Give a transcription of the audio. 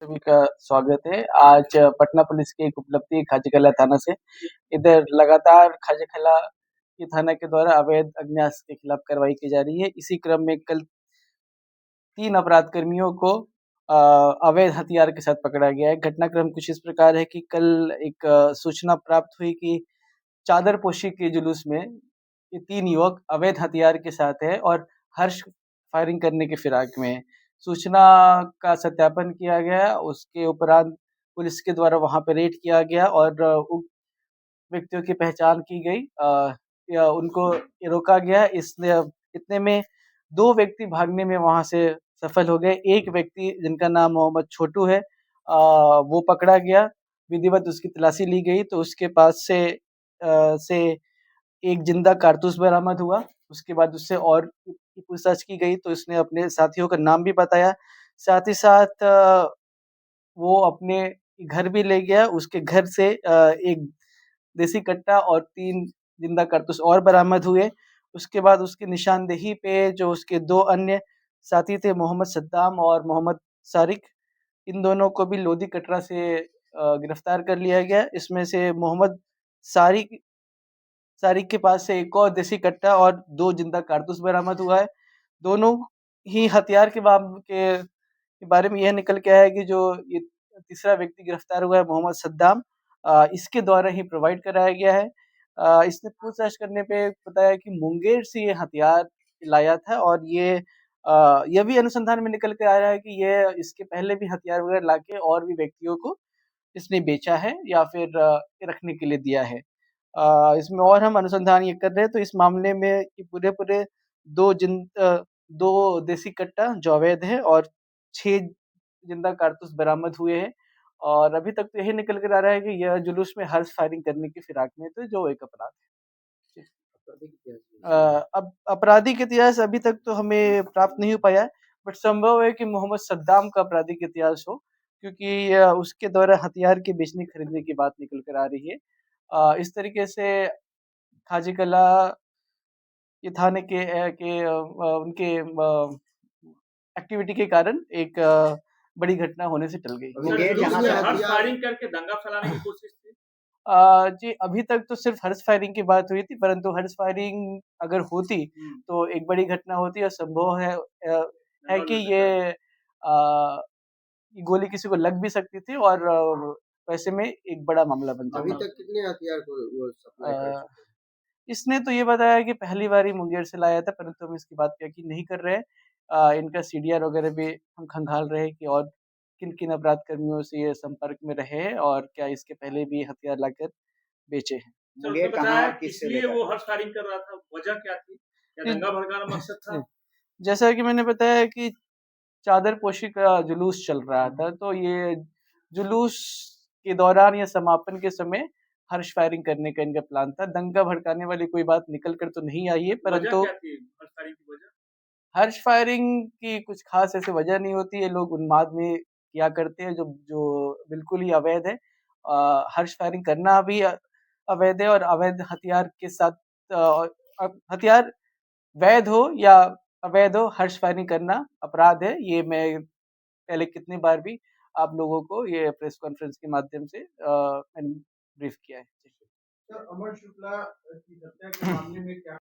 सभी का स्वागत है। आज पटना पुलिस की एक उपलब्धि खाजीकला थाना से इधर लगातार खाजीकला की थाना के द्वारा अवैध अग्न्यास के खिलाफ कार्रवाई की जा रही है। इसी क्रम में कल 3 अपराध कर्मियों को अवैध हथियार के साथ पकड़ा गया है। घटनाक्रम कुछ इस प्रकार है कि कल एक सूचना प्राप्त हुई कि चादरपोशी के जुलूस में ये 3 युवक अवैध हथियार के साथ हैं और हर्ष फायरिंग करने की फिराक में हैं। सूचना का सत्यापन किया गया, उसके उपरांत पुलिस के द्वारा वहाँ पे रेड किया गया और उक्त व्यक्तियों की पहचान की गई। या उनको रोका गया। इसने इतने में 2 व्यक्ति भागने में वहाँ से सफल हो गए। एक व्यक्ति जिनका नाम मोहम्मद छोटू है, वो पकड़ा गया। विधिवत उसकी तलाशी ली गई तो उसके पास से एक जिंदा कारतूस बरामद हुआ। उसके बाद उससे और पूछताछ की गई तो उसने अपने साथियों का नाम भी बताया। साथ ही साथ वो अपने घर भी ले गया। उसके घर से एक देसी कट्टा और 3 जिंदा कारतूस और बरामद हुए। उसके बाद उसकी निशानदेही पे जो उसके 2 अन्य साथी थे, मोहम्मद सद्दाम और मोहम्मद सारिक, इन दोनों को भी लोधी कटरा से गिरफ्तार कर लिया गया। इसमें से मोहम्मद सारिक सारिक के पास से एक और देसी कट्टा और 2 जिंदा कारतूस बरामद हुआ है। दोनों ही हथियार के बारे में यह निकल के आया है कि जो ये तीसरा व्यक्ति गिरफ्तार हुआ है मोहम्मद सद्दाम, इसके द्वारा ही प्रोवाइड कराया गया है। इसने पूछताछ करने पे बताया कि मुंगेर से ये हथियार लाया था और यह भी अनुसंधान में निकल के आ रहा है कि ये इसके पहले भी हथियार वगैरह लाके और भी व्यक्तियों को इसने बेचा है या फिर रखने के लिए दिया है। इसमें और हम अनुसंधान ये कर रहे हैं तो इस मामले में ये पूरे-पूरे 2 देसी कट्टा जो अवैध है और 6 जिंदा कारतूस बरामद हुए हैं। और अभी तक तो यही निकल कर आ रहा है कि यह जुलूस में हर्ष फायरिंग करने की फिराक में थे, जो एक अपराध है। अब आपराधिक इतिहास अभी तक तो हमें प्राप्त नहीं हो पाया है, बट संभव है कि मोहम्मद सद्दाम का आपराधिक इतिहास हो, क्योंकि उसके द्वारा हथियार के बेचने-खरीदने की बात निकल कर आ रही है। इस तरीके से खाजीकला ये थाने उनके एक्टिविटी के कारण एक बड़ी घटना होने से टल गई। मुंगेर जहाँ से हर्ष फायरिंग करके दंगा फैलाने की कोशिश थी। जी, अभी तक तो सिर्फ हर्ष फायरिंग की बात हुई थी, परंतु हर्ष फायरिंग अगर होती तो एक बड़ी घटना होती और संभव है कि ये गोली किसी को लग भी सकती थी और वैसे में एक बड़ा मामला बन अभी सकता। तक कितने हथियार को वो सप्लाई कर अ, चुके हैं? इसने तो ये बताया कि पहली बार ही मुंगेर से लाया था, परंतु हम इसकी बात पे यकीन नहीं कर रहे हैं। इनका सीडीआर वगैरह भी हम खंगाल रहे हैं कि और किन-किन अपराध कर्मियों से ये संपर्क में रहे हैं और क्या इसके पहले भी हथियार लाकर बेचे हैं। सर, उसने बताया किस लिए वो हर्ष फायरिंग कर रहा था, वजह क्या थी? क्या जी, दंगा भड़काना मकसद था? जैसा कि मैंने बताया कि चादरपोशी का जुलूस चल रहा था, तो ये जुलूस के दौरान या समापन के समय हर्ष फायरिंग करने का इनका प्लान था। दंगा भड़काने वाली कोई बात निकल कर तो नहीं आई है, वजह परंतु क्या थी हर्ष फायरिंग की वजह? हर्ष फायरिंग की कुछ ख़ास ऐसी वजह नहीं होती है, लोग उन्माद में किया करते हैं जो जो बिल्कुल ही अवैध है। हर्ष फायरिंग करना भी अवैध है और अवैध हथियार के साथ हथियार वैध हो या अवैध हो, हर्ष फायरिंग करना अपराध है। ये मैं पहले कितनी बार भी आप लोगों को ये प्रेस कॉन्फ्रेंस के माध्यम से मैंने ब्रीफ किया है। सर, अमर शुक्ला की हत्या के मामले में क्या